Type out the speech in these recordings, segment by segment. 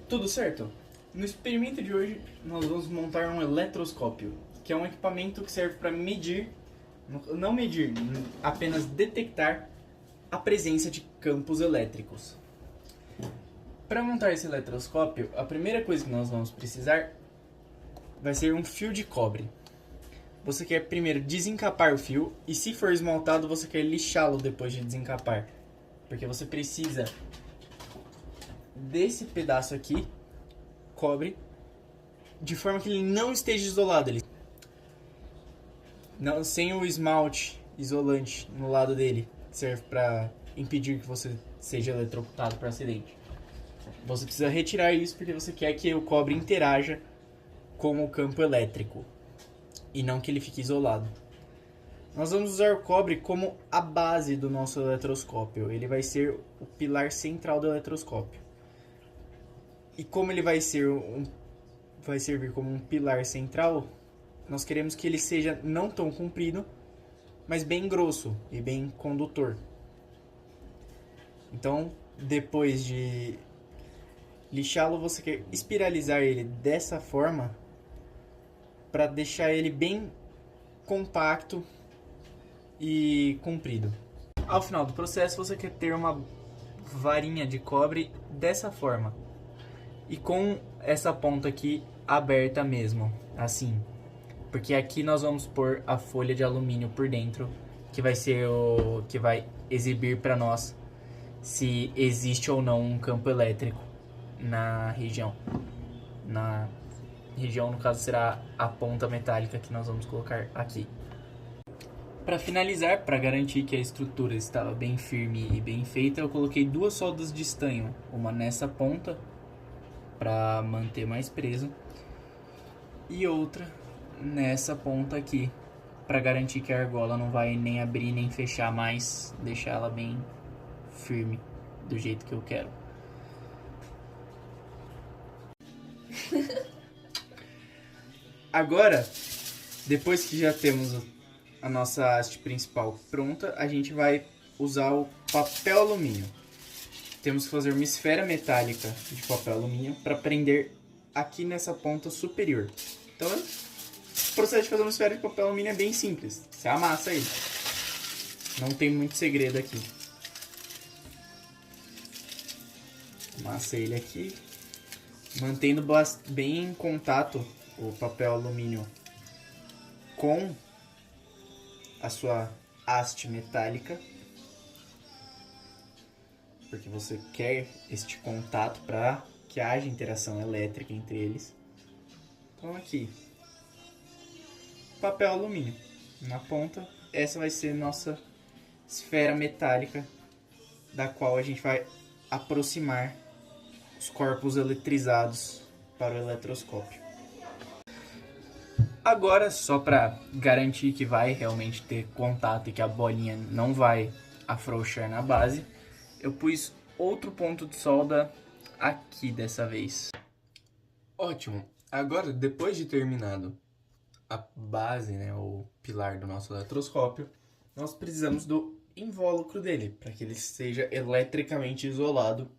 Tudo certo? No experimento de hoje, nós vamos montar um eletroscópio, que é um equipamento que serve para medir, não medir, apenas detectar a presença de campos elétricos. Para montar esse eletroscópio, a primeira coisa que nós vamos precisar vai ser um fio de cobre. Você quer primeiro desencapar o fio e, se for esmaltado, você quer lixá-lo depois de desencapar. Porque você precisa desse pedaço aqui, cobre, de forma que ele não esteja isolado. Não, sem o esmalte isolante no lado dele, que serve para impedir que você seja eletrocutado por acidente. Você precisa retirar isso porque você quer que o cobre interaja com o campo elétrico e não que ele fique isolado. Nós vamos usar o cobre como a base do nosso eletroscópio. Ele vai ser o pilar central do eletroscópio. E como ele vai servir como um pilar central, nós queremos que ele seja não tão comprido, mas bem grosso e bem condutor. Então, depois de lixá-lo, você quer espiralizar ele dessa forma para deixar ele bem compacto e comprido. Ao final do processo, você quer ter uma varinha de cobre dessa forma e com essa ponta aqui aberta mesmo, assim, porque aqui nós vamos pôr a folha de alumínio por dentro, que vai ser o que vai exibir para nós se existe ou não um campo elétrico na região. Na região, no caso, será a ponta metálica que nós vamos colocar aqui. Para finalizar, para garantir que a estrutura estava bem firme e bem feita, eu coloquei 2 soldas de estanho, uma nessa ponta para manter mais preso e outra nessa ponta aqui para garantir que a argola não vai nem abrir nem fechar mais, deixar ela bem firme do jeito que eu quero. Agora, depois que já temos a nossa haste principal pronta, a gente vai usar o papel alumínio. Temos que fazer uma esfera metálica de papel alumínio para prender aqui nessa ponta superior. Então, o processo de fazer uma esfera de papel alumínio é bem simples. Você amassa ele. Não tem muito segredo aqui. Amassa ele aqui, mantendo bem em contato o papel alumínio com a sua haste metálica, porque você quer este contato para que haja interação elétrica entre eles. Então aqui, papel alumínio na ponta, essa vai ser nossa esfera metálica, da qual a gente vai aproximar os corpos eletrizados para o eletroscópio. Agora, só para garantir que vai realmente ter contato e que a bolinha não vai afrouxar na base, eu pus outro ponto de solda aqui dessa vez. Ótimo! Agora, depois de terminado a base, né, o pilar do nosso eletroscópio, nós precisamos do invólucro dele, para que ele seja eletricamente isolado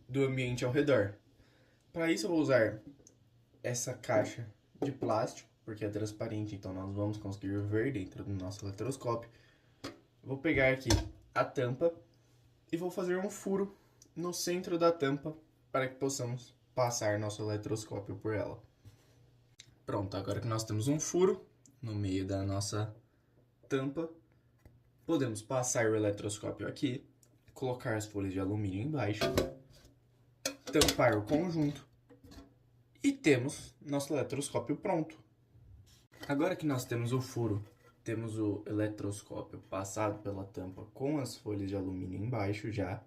do ambiente ao redor. Para isso eu vou usar essa caixa de plástico, porque é transparente, então nós vamos conseguir ver dentro do nosso eletroscópio. Vou pegar aqui a tampa e vou fazer um furo no centro da tampa para que possamos passar nosso eletroscópio por ela. Pronto, agora que nós temos um furo no meio da nossa tampa, podemos passar o eletroscópio aqui, colocar as folhas de alumínio embaixo, tampar o conjunto e temos nosso eletroscópio pronto. Agora que nós temos o furo, temos o eletroscópio passado pela tampa com as folhas de alumínio embaixo já.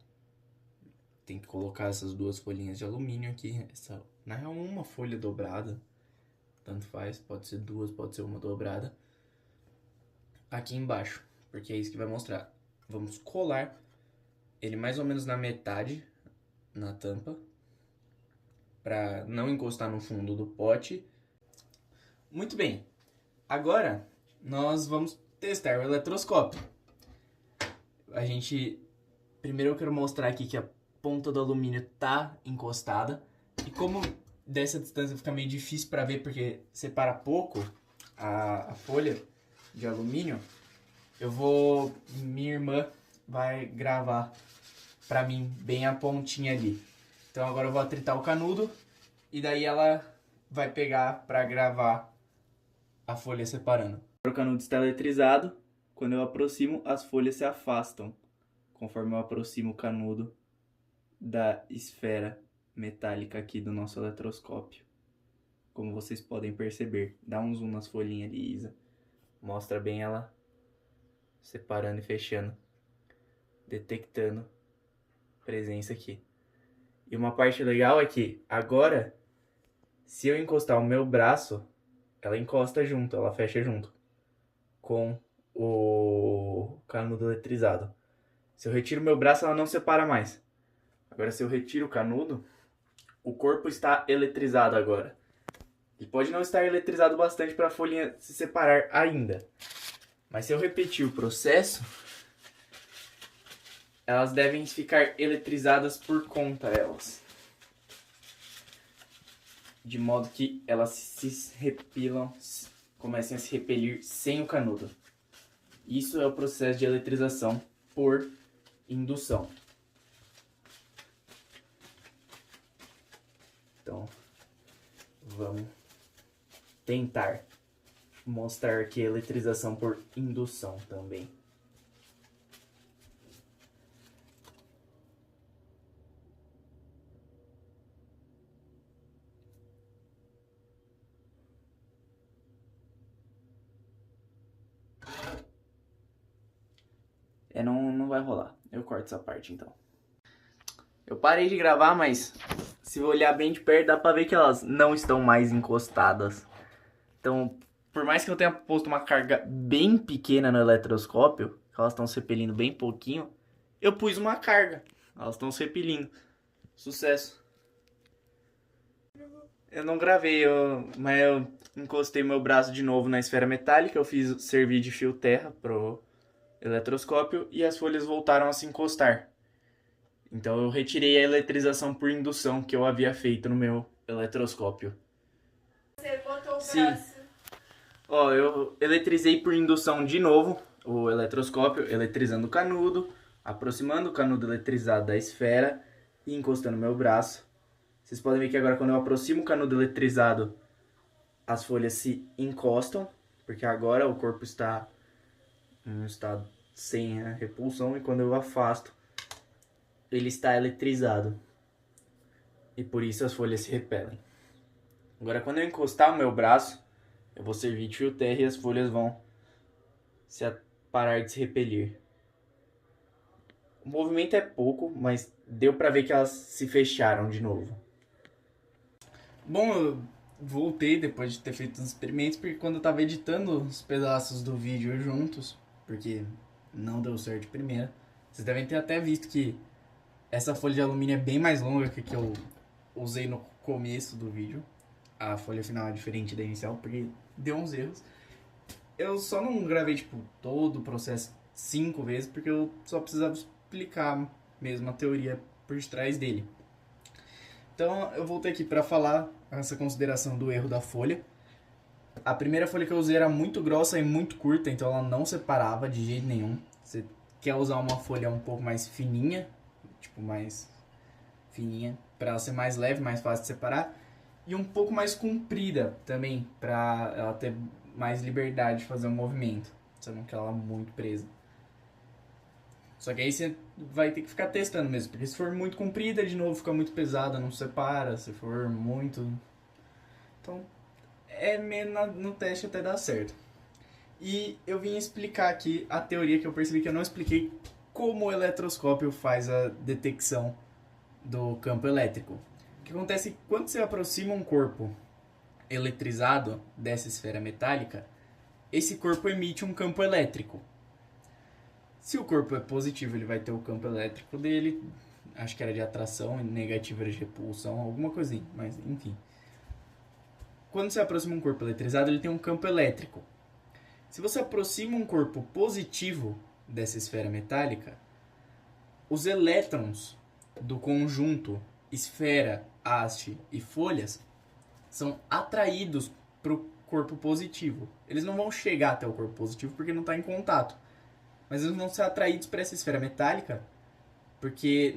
Tem que colocar essas 2 folhinhas de alumínio aqui. Na real, uma folha dobrada, tanto faz, pode ser 2, pode ser uma dobrada. Aqui embaixo, porque é isso que vai mostrar. Vamos colar ele mais ou menos na metade na tampa, para não encostar no fundo do pote. Muito bem, agora nós vamos testar o eletroscópio. Primeiro eu quero mostrar aqui que a ponta do alumínio tá encostada. E como dessa distância fica meio difícil para ver porque separa pouco a folha de alumínio, minha irmã vai gravar pra mim bem a pontinha ali. Então agora eu vou atritar o canudo e daí ela vai pegar pra gravar a folha separando. O canudo está eletrizado. Quando eu aproximo, as folhas se afastam conforme eu aproximo o canudo da esfera metálica aqui do nosso eletroscópio. Como vocês podem perceber, dá um zoom nas folhinhas ali, Isa. Mostra bem ela separando e fechando, detectando presença aqui. E uma parte legal é que agora, se eu encostar o meu braço, ela encosta junto, ela fecha junto com o canudo eletrizado. Se eu retiro o meu braço, ela não separa mais. Agora, se eu retiro o canudo, o corpo está eletrizado agora. Ele pode não estar eletrizado bastante para a folhinha se separar ainda. Mas se eu repetir o processo, elas devem ficar eletrizadas por conta, elas. De modo que elas se repilam, comecem a se repelir sem o canudo. Isso é o processo de eletrização por indução. Então, vamos tentar mostrar aqui a eletrização por indução também. Não vai rolar. Eu corto essa parte então. Eu parei de gravar, mas se olhar bem de perto, dá pra ver que elas não estão mais encostadas. Então, por mais que eu tenha posto uma carga bem pequena no eletroscópio, que elas estão se repelindo bem pouquinho, eu pus uma carga. Elas estão se repelindo. Sucesso. Eu não gravei, mas eu encostei meu braço de novo na esfera metálica, eu fiz servir de fio terra pro eletroscópio e as folhas voltaram a se encostar. Então eu retirei a eletrização por indução que eu havia feito no meu eletroscópio. Você botou o Sim. braço. Ó, eu eletrizei por indução de novo o eletroscópio, eletrizando o canudo, aproximando o canudo eletrizado da esfera e encostando meu braço. Vocês podem ver que agora quando eu aproximo o canudo eletrizado, as folhas se encostam, porque agora o corpo está em um estado sem a repulsão e quando eu afasto, ele está eletrizado. E por isso as folhas se repelem. Agora quando eu encostar o meu braço, eu vou servir de fio terra e as folhas vão parar de se repelir. O movimento é pouco, mas deu pra ver que elas se fecharam de novo. Bom, eu voltei depois de ter feito os experimentos, porque quando eu tava editando os pedaços do vídeo juntos, porque não deu certo de primeira, vocês devem ter até visto que essa folha de alumínio é bem mais longa que a que eu usei no começo do vídeo. A folha final é diferente da inicial, porque deu uns erros. Eu só não gravei, tipo, todo o processo 5 vezes, porque eu só precisava explicar mesmo a teoria por trás dele. Então, eu voltei aqui para falar essa consideração do erro da folha. A primeira folha que eu usei era muito grossa e muito curta, então ela não separava de jeito nenhum. Você quer usar uma folha um pouco mais fininha, tipo, mais fininha, para ela ser mais leve, mais fácil de separar. E um pouco mais comprida também, para ela ter mais liberdade de fazer um movimento. Você não quer ela muito presa. Só que aí você vai ter que ficar testando mesmo, porque se for muito comprida, de novo fica muito pesada, não separa. Se for muito... Então, no teste até dá certo. E eu vim explicar aqui a teoria que eu percebi que eu não expliquei como o eletroscópio faz a detecção do campo elétrico. O que acontece é que quando você aproxima um corpo eletrizado dessa esfera metálica, esse corpo emite um campo elétrico. Se o corpo é positivo, ele vai ter o campo elétrico dele, acho que era de atração, e negativo era de repulsão, alguma coisinha, mas enfim. Quando você aproxima um corpo eletrizado, ele tem um campo elétrico. Se você aproxima um corpo positivo dessa esfera metálica, os elétrons do conjunto esfera, haste e folhas são atraídos para o corpo positivo. Eles não vão chegar até o corpo positivo porque não está em contato, mas eles vão ser atraídos para essa esfera metálica porque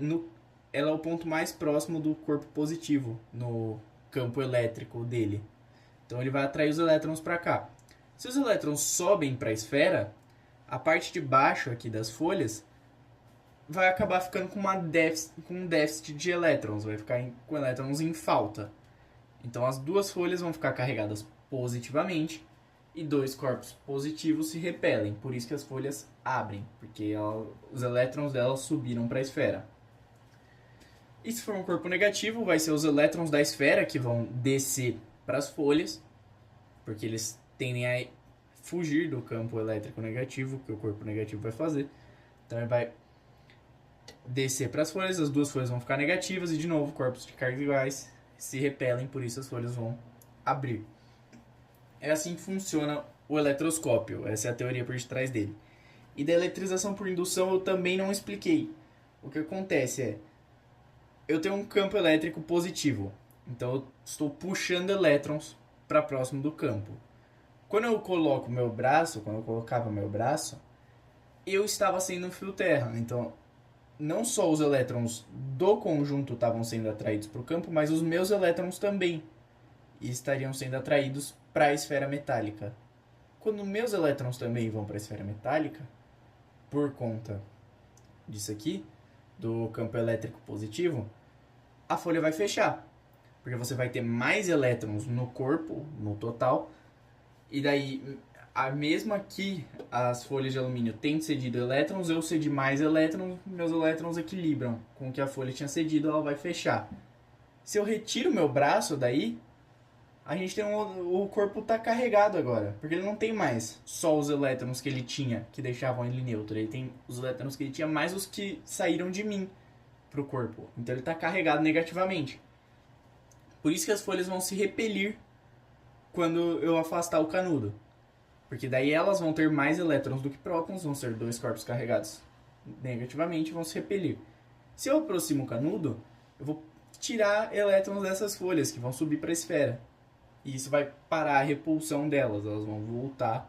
ela é o ponto mais próximo do corpo positivo no campo elétrico dele. Então ele vai atrair os elétrons para cá. Se os elétrons sobem para a esfera, a parte de baixo aqui das folhas vai acabar ficando com um déficit de elétrons, vai ficar com elétrons em falta. Então as duas folhas vão ficar carregadas positivamente e dois corpos positivos se repelem. Por isso que as folhas abrem, porque os elétrons delas subiram para a esfera. E se for um corpo negativo, vai ser os elétrons da esfera que vão descer para as folhas, porque eles tendem a fugir do campo elétrico negativo que o corpo negativo vai fazer. Então ele vai descer para as folhas, as duas folhas vão ficar negativas e de novo corpos de carga iguais se repelem, por isso as folhas vão abrir. É assim que funciona o eletroscópio, essa é a teoria por detrás dele. E da eletrização por indução eu também não expliquei. O que acontece é, eu tenho um campo elétrico positivo, então eu estou puxando elétrons para próximo do campo. Quando eu coloco meu braço, quando eu colocava meu braço, eu estava sendo um fio terra, então não só os elétrons do conjunto estavam sendo atraídos para o campo, mas os meus elétrons também estariam sendo atraídos para a esfera metálica. Quando meus elétrons também vão para a esfera metálica, por conta disso aqui, do campo elétrico positivo, a folha vai fechar. Porque você vai ter mais elétrons no corpo, no total, e daí, mesmo aqui, as folhas de alumínio têm cedido elétrons, eu cedi mais elétrons, meus elétrons equilibram com o que a folha tinha cedido, ela vai fechar. Se eu retiro meu braço daí, a gente tem o corpo está carregado agora, porque ele não tem mais só os elétrons que ele tinha, que deixavam ele neutro, ele tem os elétrons que ele tinha mais os que saíram de mim para o corpo, então ele está carregado negativamente. Por isso que as folhas vão se repelir quando eu afastar o canudo, porque daí elas vão ter mais elétrons do que prótons, vão ser dois corpos carregados negativamente e vão se repelir. Se eu aproximo o canudo, eu vou tirar elétrons dessas folhas que vão subir para a esfera. E isso vai parar a repulsão delas, elas vão voltar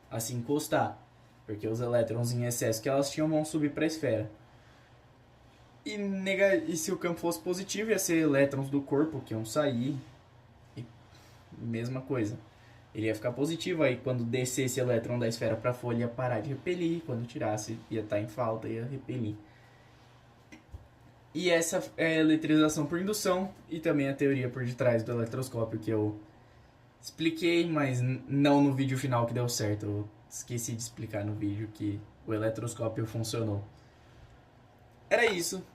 a se encostar, porque os elétrons em excesso que elas tinham vão subir para a esfera. E se o campo fosse positivo, ia ser elétrons do corpo que iam sair, e mesma coisa. Ele ia ficar positivo, aí quando descesse elétron da esfera para a folha ia parar de repelir, quando tirasse ia estar em falta, ia repelir. E essa é a eletrização por indução e também a teoria por detrás do eletroscópio que eu expliquei, mas não no vídeo final que deu certo. Eu esqueci de explicar no vídeo que o eletroscópio funcionou. Era isso.